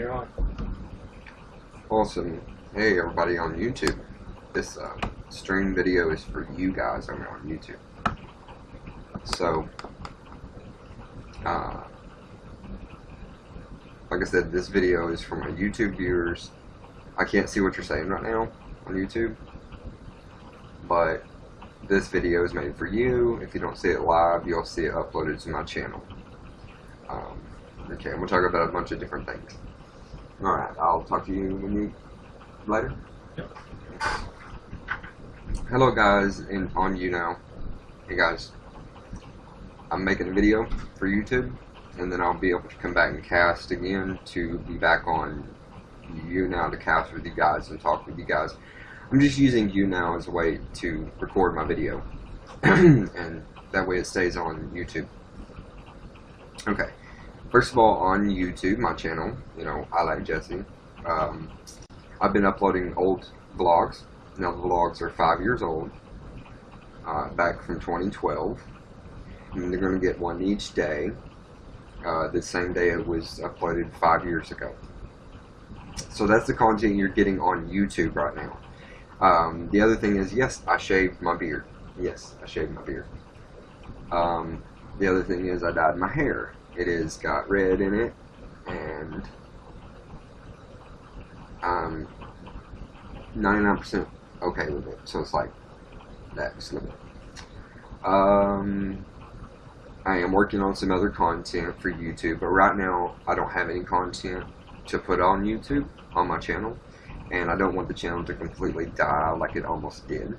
you're on. Awesome. Hey everybody on YouTube. This stream video is for you guys over on YouTube. So, like I said, this video is for my YouTube viewers. I can't see what you're saying right now on YouTube, but this video is made for you. If you don't see it live, you'll see it uploaded to my channel. Okay, we'll talk about a bunch of different things. Alright, I'll talk to you later. Yep. Hello guys, on YouNow. Hey guys, I'm making a video for YouTube, and then I'll be able to come back and cast again to be back on YouNow to cast with you guys and talk with you guys. I'm just using YouNow as a way to record my video, and that way it stays on YouTube. Okay, first of all, on YouTube, my channel, I like Jesse. I've been uploading old vlogs. Now the vlogs are 5 years old, back from 2012, and they're going to get one each day. The same day it was uploaded 5 years ago. So that's the content you're getting on YouTube right now. The other thing is, yes, I shaved my beard. Yes, I shaved my beard. The other thing is I dyed my hair. It has got red in it, and I'm 99% okay with it. So it's like that, just a little bit. I am working on some other content for YouTube, but right now I don't have any content to put on YouTube on my channel, and I don't want the channel to completely die like it almost did.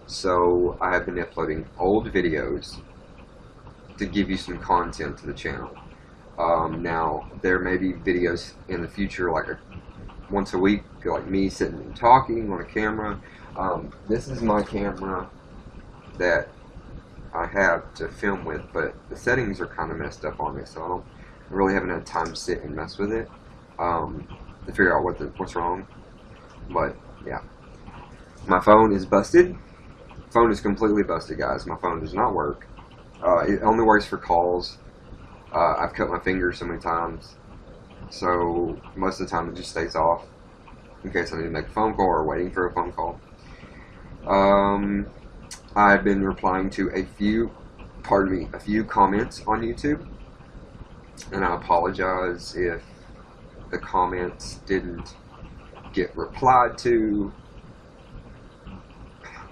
So I have been uploading old videos to give you some content to the channel. Now there may be videos in the future, like once a week, like me sitting and talking on a camera. This is my camera that I have to film with, but the settings are kind of messed up on it, so I really haven't had time to sit and mess with it to figure out what's wrong. But yeah, my phone is busted. Phone is completely busted, guys. My phone does not work. It only works for calls. I've cut my fingers so many times, so most of the time it just stays off in case I need to make a phone call or waiting for a phone call. I've been replying to a few comments on YouTube, and I apologize if the comments didn't get replied to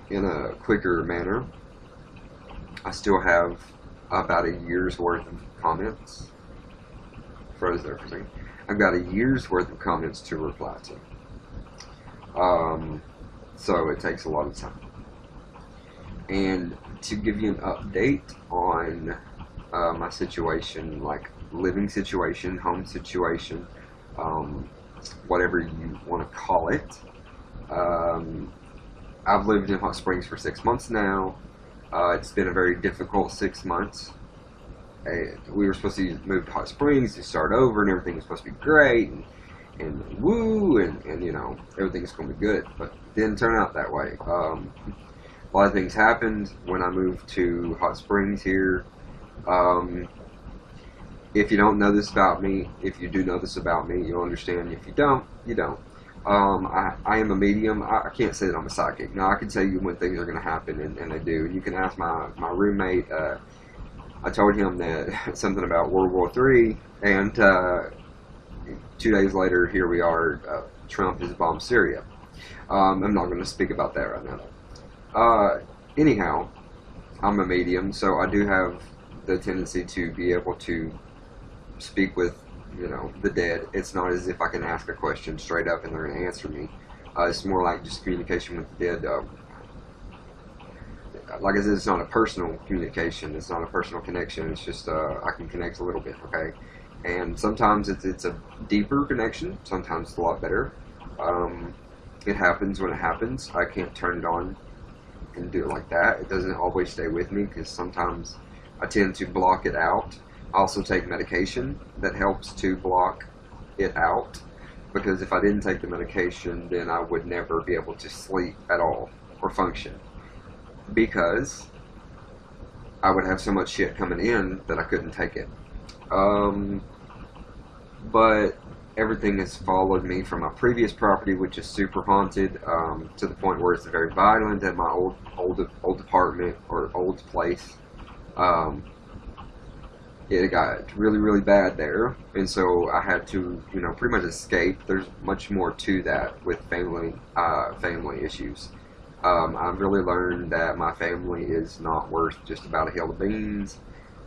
in a quicker manner. I still have about a year's worth of comments. Froze there for a second. I've got a year's worth of comments to reply to. So it takes a lot of time. And to give you an update on my situation, like living situation, home situation, whatever you want to call it. I've lived in Hot Springs for 6 months now. It's been a very difficult 6 months. We were supposed to move to Hot Springs to start over, and everything was supposed to be great, and woo, and everything's going to be good, but it didn't turn out that way. A lot of things happened when I moved to Hot Springs here. If you don't know this about me, if you do know this about me, you'll understand. If you don't, you don't. I am a medium. I can't say that I'm a psychic. Now, I can tell you when things are going to happen, and they do. And you can ask my roommate. I told him that something about World War III, and 2 days later, here we are. Trump has bombed Syria. I'm not going to speak about that right now. Anyhow, I'm a medium, so I do have the tendency to be able to speak with the dead. It's not as if I can ask a question straight up and they're going to answer me. It's more like just communication with the dead. Like I said, it's not a personal communication. It's not a personal connection. It's just I can connect a little bit, okay? And sometimes it's a deeper connection. Sometimes it's a lot better. It happens when it happens. I can't turn it on and do it like that. It doesn't always stay with me because sometimes I tend to block it out. I also take medication that helps to block it out, because if I didn't take the medication, then I would never be able to sleep at all or function, because I would have so much shit coming in that I couldn't take it. But everything has followed me from my previous property, which is super haunted, to the point where it's very violent at my old apartment or old place. Um, it got really, really bad there, and so I had to, pretty much escape. There's much more to that with family issues. I've really learned that my family is not worth just about a hill of beans,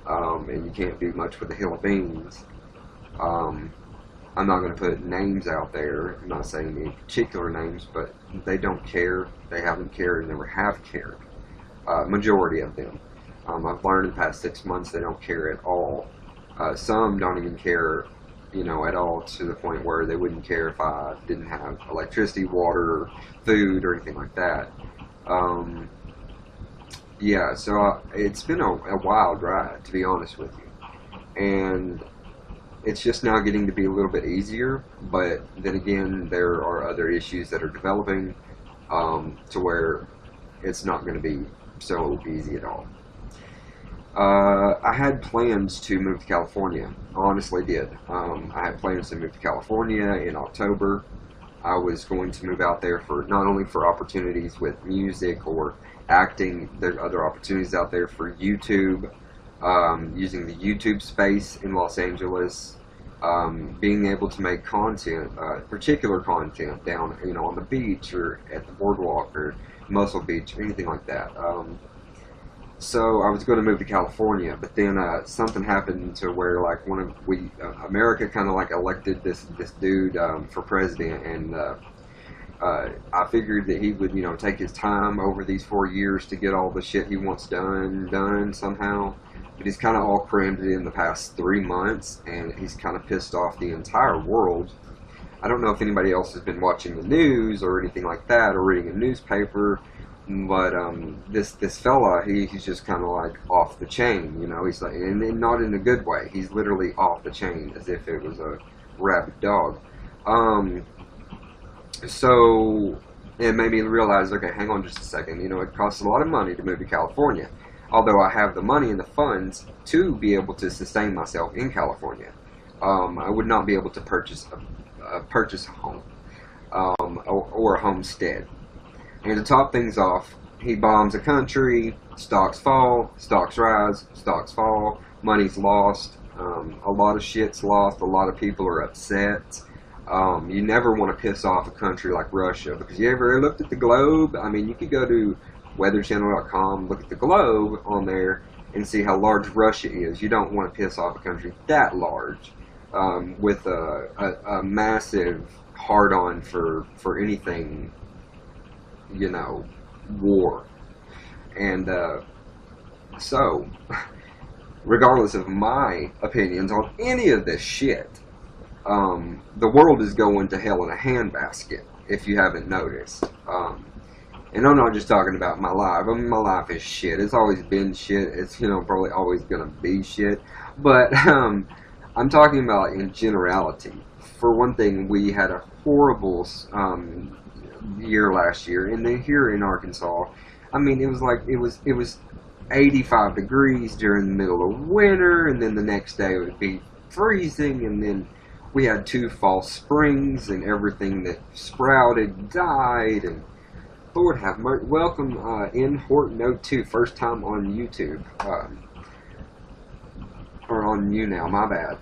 and you can't do much with a hill of beans. Um, I'm not going to put names out there. I'm not saying any particular names, but they don't care. They haven't cared and never have cared. Majority of them. I've learned in the past 6 months they don't care at all. Some don't even care, at all, to the point where they wouldn't care if I didn't have electricity, water, food, or anything like that. Um, yeah, so it's been a wild ride, to be honest with you. And it's just now getting to be a little bit easier, but then again, there are other issues that are developing, to where it's not going to be so easy at all. I had plans to move to California. I honestly did. I had plans to move to California in October. I was going to move out there for not only for opportunities with music or acting. There's other opportunities out there for YouTube, using the YouTube space in Los Angeles, being able to make content, particular content down, on the beach or at the boardwalk or Muscle Beach, anything like that. So I was going to move to California, but then something happened to where, like, America kind of like elected this dude for president, and I figured that he would, take his time over these 4 years to get all the shit he wants done somehow. But he's kind of all crammed it in the past 3 months, and he's kind of pissed off the entire world. I don't know if anybody else has been watching the news or anything like that, or reading a newspaper. But this fella, he's just kind of like off the chain, He's like, and not in a good way. He's literally off the chain, as if it was a rabid dog. So it made me realize, okay, hang on just a second. It costs a lot of money to move to California. Although I have the money and the funds to be able to sustain myself in California, I would not be able to purchase a home, or a homestead. And to top things off, he bombs a country, stocks fall, stocks rise, stocks fall, money's lost, a lot of shit's lost, a lot of people are upset. You never want to piss off a country like Russia, because you ever looked at the globe? I mean, you could go to weatherchannel.com, look at the globe on there, and see how large Russia is. You don't want to piss off a country that large, with a massive hard-on for anything, war. And so, regardless of my opinions on any of this shit, the world is going to hell in a handbasket, if you haven't noticed. And I'm not just talking about my life. I mean, my life is shit. It's always been shit. It's, probably always gonna be shit. But I'm talking about in generality. For one thing, we had a horrible year last year, and then here in Arkansas, I mean, it was 85 degrees during the middle of winter, and then the next day it would be freezing, and then we had 2 false springs, and everything that sprouted died, and Lord have mercy. Welcome in Horton 02, first time on YouTube, or on YouNow, my bad.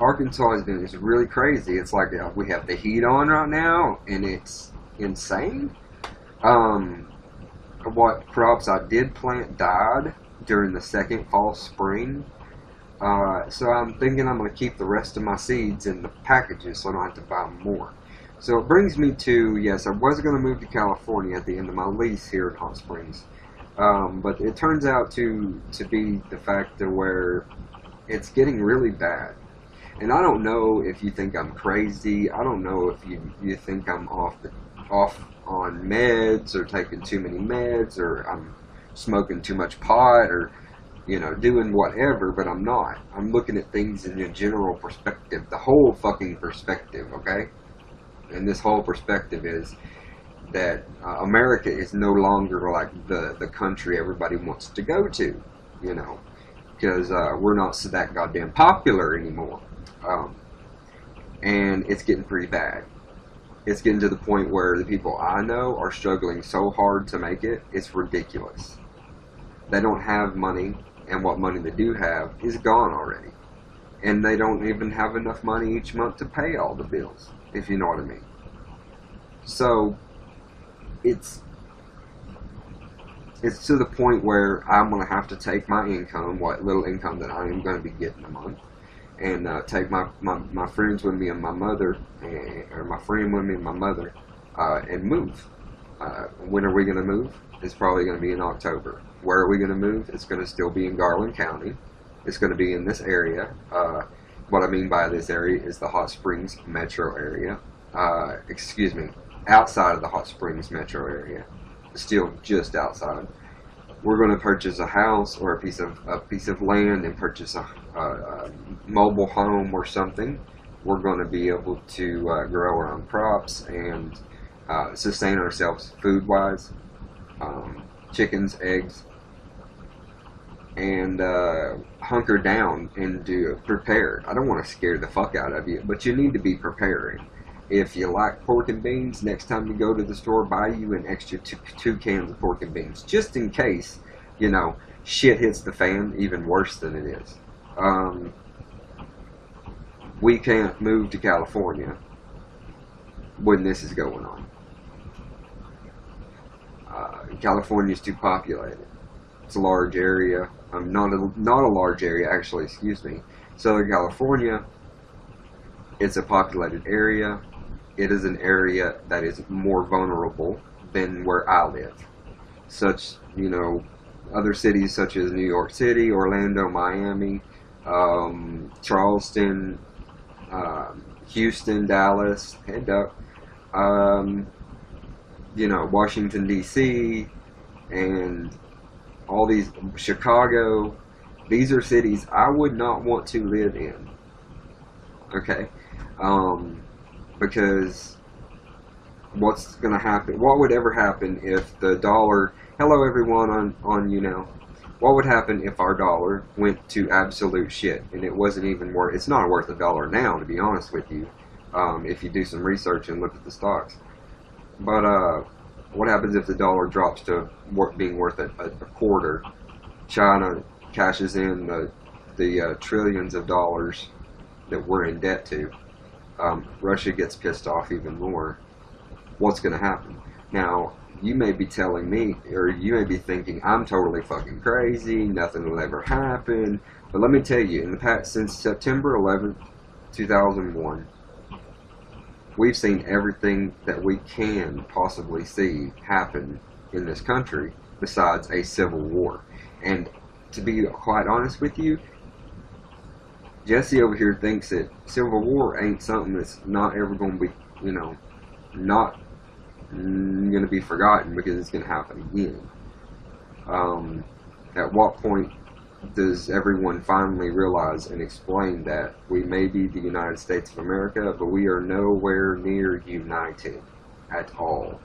Arkansas is really crazy. It's like we have the heat on right now, and it's insane. What crops I did plant died during the second fall spring. So I'm thinking I'm going to keep the rest of my seeds in the packages so I don't have to buy more. So it brings me to, yes, I was going to move to California at the end of my lease here in Hot Springs. But it turns out to be the fact that where it's getting really bad. And I don't know if you think I'm crazy. I don't know if you think I'm off on meds, or taking too many meds, or I'm smoking too much pot, or doing whatever, but I'm not. I'm looking at things in a general perspective, the whole fucking perspective, okay? And this whole perspective is that America is no longer like the country everybody wants to go to, because we're not so that goddamn popular anymore. and it's getting pretty bad. It's getting to the point where the people I know are struggling so hard to make it, it's ridiculous. They don't have money, and what money they do have is gone already. And they don't even have enough money each month to pay all the bills, if you know what I mean. So, it's to the point where I'm going to have to take my income, what little income that I am going to be getting a month, and take my friends with me and my mother, or my friend with me and my mother, and move. When are we going to move? It's probably going to be in October. Where are we going to move? It's going to still be in Garland County. It's going to be in this area. What I mean by this area is the Hot Springs metro area. Excuse me, outside of the Hot Springs metro area. Still just outside. We're going to purchase a house or a piece of land and purchase a mobile home or something. We're going to be able to grow our own crops and sustain ourselves food-wise. Chickens, eggs, and hunker down and prepare. I don't want to scare the fuck out of you, but you need to be preparing. If you like pork and beans, next time you go to the store, buy you an extra two cans of pork and beans, just in case, you know, shit hits the fan even worse than it is. We can't move to California when this is going on. California is too populated. It's a large area. Not a large area, actually. Excuse me. Southern California. It's a populated area. It is an area that is more vulnerable than where I live. Such, you know, other cities such as New York City, Orlando, Miami, Charleston, Houston, Dallas, head up. You know, Washington, D.C., and all these, Chicago, these are cities I would not want to live in, okay, because what's going to happen, what would ever happen if the dollar, hello everyone on YouNow, what would happen if our dollar went to absolute shit, and it wasn't even worth, it's not worth $1 now, to be honest with you, if you do some research and look at the stocks. But what happens if the dollar drops to being worth a quarter? China cashes in the trillions of dollars that we're in debt to. Russia gets pissed off even more. What's going to happen? Now, you may be telling me, or you may be thinking, I'm totally fucking crazy, nothing will ever happen. But let me tell you, in the past, since September 11th, 2001, we've seen everything that we can possibly see happen in this country besides a civil war. And to be quite honest with you, Jesse over here thinks that civil war ain't something that's not ever going to be, you know, not going to be forgotten, because it's going to happen again. At what point does everyone finally realize and explain that we may be the United States of America, but we are nowhere near united at all?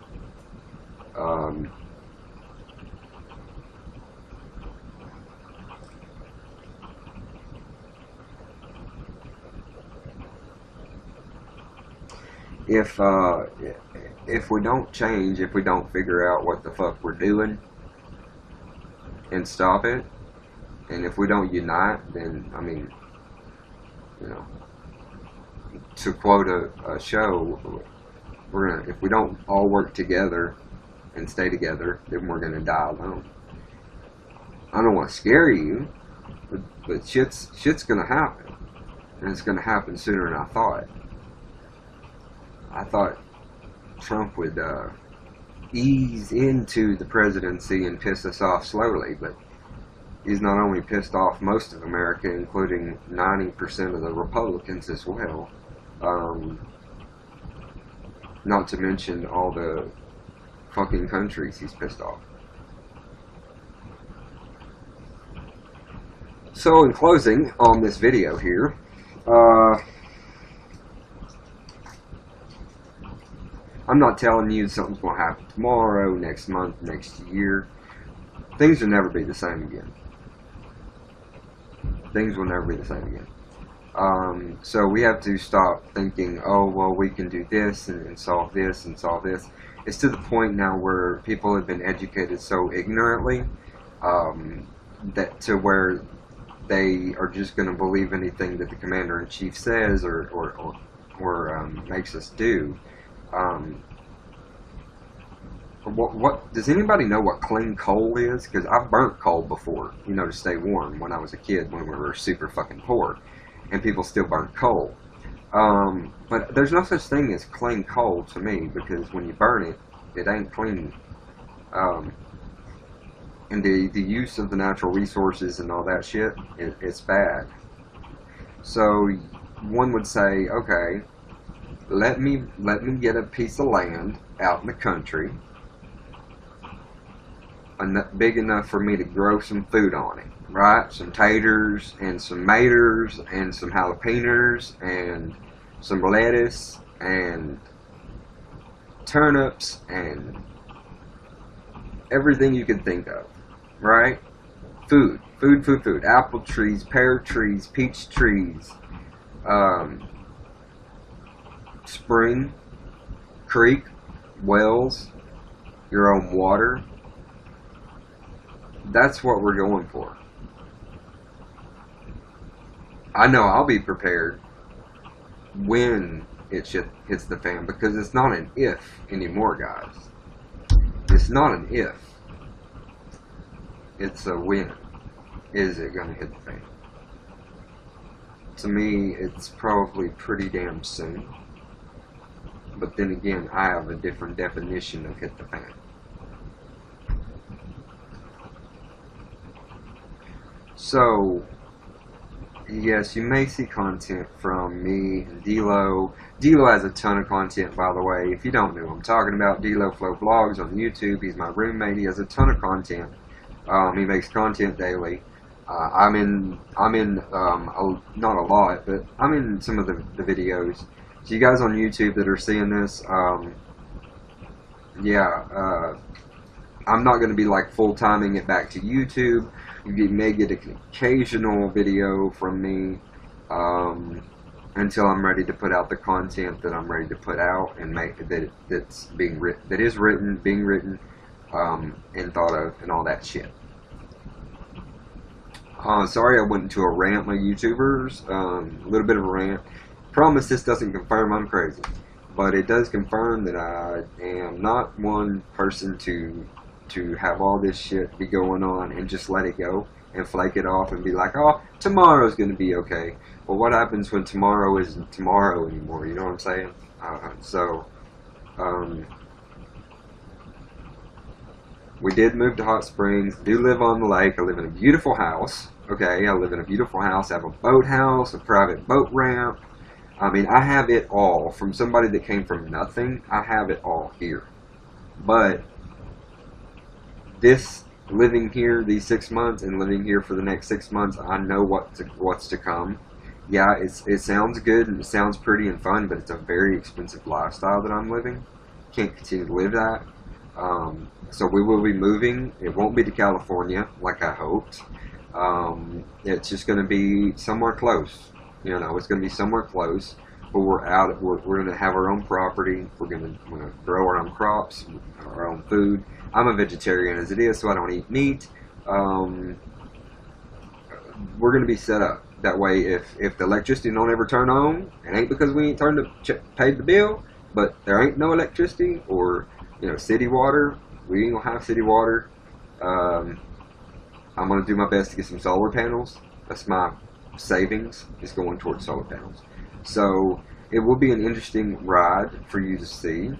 If we don't change, if we don't figure out what the fuck we're doing and stop it, and if we don't unite, then, I mean, you know, to quote a show, if we don't all work together and stay together, then we're gonna die alone. I don't want to scare you, but shit's gonna happen, and it's gonna happen sooner than I thought. I thought Trump would ease into the presidency and piss us off slowly, but he's not only pissed off most of America, including 90% of the Republicans as well. Not to mention all the fucking countries he's pissed off. So in closing on this video here, I'm not telling you something's going to happen tomorrow, next month, next year. Things will never be the same again. Things will never be the same again. So we have to stop thinking, oh, well, we can do this and solve this and solve this. It's to the point now where people have been educated so ignorantly that to where they are just going to believe anything that the commander-in-chief says or makes us do. What does anybody know what clean coal is? Because I've burnt coal before, you know, to stay warm when I was a kid when we were super fucking poor, and people still burn coal. But there's no such thing as clean coal to me, because when you burn it, it ain't clean. And the use of the natural resources and all that shit, it's bad. So one would say, okay, let me get a piece of land out in the country, big enough for me to grow some food on it, right? Some taters and some maters and some jalapenos and some lettuce and turnips and everything you could think of, right? Food. Apple trees, pear trees, peach trees, spring, creek, wells, your own water. That's what we're going for. I know I'll be prepared when it hits the fan, because it's not an if anymore, guys. It's not an if. It's a when. Is it going to hit the fan? To me, it's probably pretty damn soon. But then again, I have a different definition of hit the fan. So, yes, you may see content from me and D-Lo. D-Lo has a ton of content, by the way. If you don't know, I'm talking about D-Lo Flow Vlogs on YouTube. He's my roommate. He has a ton of content. He makes content daily. I'm in not a lot, but I'm in some of the videos. So you guys on YouTube that are seeing this, I'm not going to be like full-timing it back to YouTube. You may get an occasional video from me until I'm ready to put out the content that I'm ready to put out and make that's being written, being written, and thought of, and all that shit. Sorry I went into a rant, my YouTubers. A little bit of a rant. Promise this doesn't confirm I'm crazy, but it does confirm that I am not one person to have all this shit be going on and just let it go and flake it off and be like, oh, tomorrow's going to be okay. Well, what happens when tomorrow isn't tomorrow anymore? You know what I'm saying? We did move to Hot Springs, do live on the lake. I live in a beautiful house. Okay, I live in a beautiful house. I have a boathouse, a private boat ramp. I mean, I have it all. From somebody that came from nothing, I have it all here. But this living here these 6 months and living here for the next 6 months, I know what's to come. Yeah, it sounds good and it sounds pretty and fun, but it's a very expensive lifestyle that I'm living. Can't continue to live that. So we will be moving. It won't be to California like I hoped. It's just going to be somewhere close. You know, it's going to be somewhere close. But we're going to have our own property. We're going to grow our own crops, our own food. I'm a vegetarian as it is, so I don't eat meat. We're going to be set up. That way, if the electricity don't ever turn on, it ain't because we ain't paid the bill, but there ain't no electricity or, you know, city water. We ain't going to have city water. I'm going to do my best to get some solar panels. That's my savings, is going towards solar panels. So it will be an interesting ride for you to see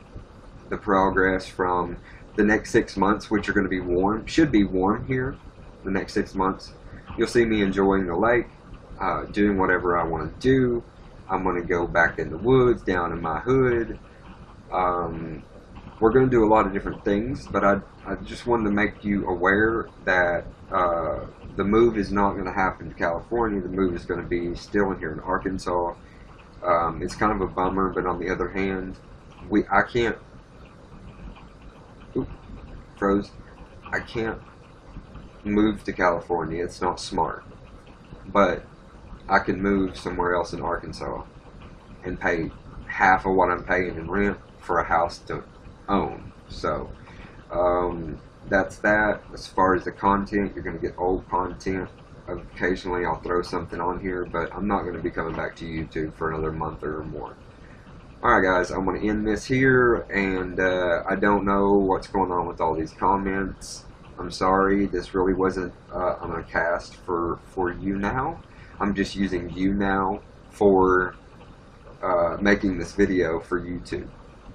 the progress from the next 6 months, which are going to be warm, should be warm here the next 6 months. You'll see me enjoying the lake, doing whatever I want to do. I'm going to go back in the woods, down in my hood. We're going to do a lot of different things, but I just wanted to make you aware that the move is not going to happen to California. The move is going to be still in here in Arkansas. It's kind of a bummer, but on the other hand, I can't. Oop, froze. I can't move to California. It's not smart. But I can move somewhere else in Arkansas and pay half of what I'm paying in rent for a house to own. So that's that. As far as the content, you're going to get old content. Occasionally I'll throw something on here, but I'm not going to be coming back to YouTube for another month or more. Alright guys, I'm going to end this here, and I don't know what's going on with all these comments. I'm sorry, this really wasn't on a cast for YouNow. I'm just using YouNow for making this video for YouTube.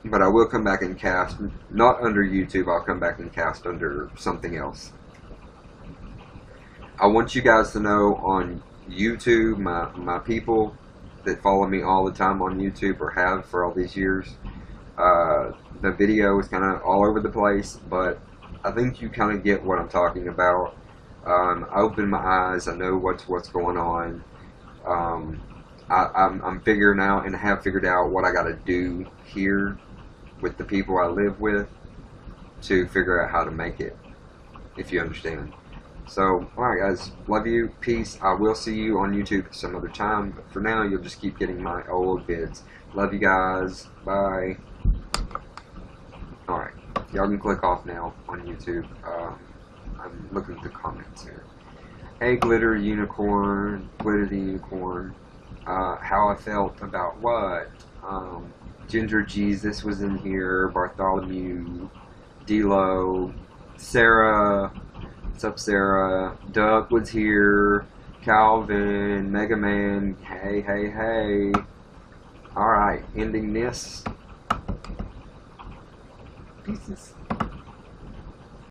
But I will come back and cast, not under YouTube, I'll come back and cast under something else. I want you guys to know on YouTube, my people that follow me all the time on YouTube, or have for all these years, the video is kind of all over the place, but I think you kind of get what I'm talking about. I open my eyes, I know what's going on. I'm figuring out, and have figured out, what I got to do here with the people I live with to figure out how to make it, if you understand. So, alright guys, love you, peace. I will see you on YouTube some other time, but for now, you'll just keep getting my old vids. Love you guys, bye. Alright, y'all can click off now on YouTube. I'm looking at the comments here. Hey, Glitter Unicorn, Glitter the Unicorn. How I felt about what? Ginger Jesus was in here, Bartholomew, D-Lo, Sarah, what's up Sarah, Duck was here, Calvin, Mega Man, hey, hey, hey. Alright, ending this. Pieces.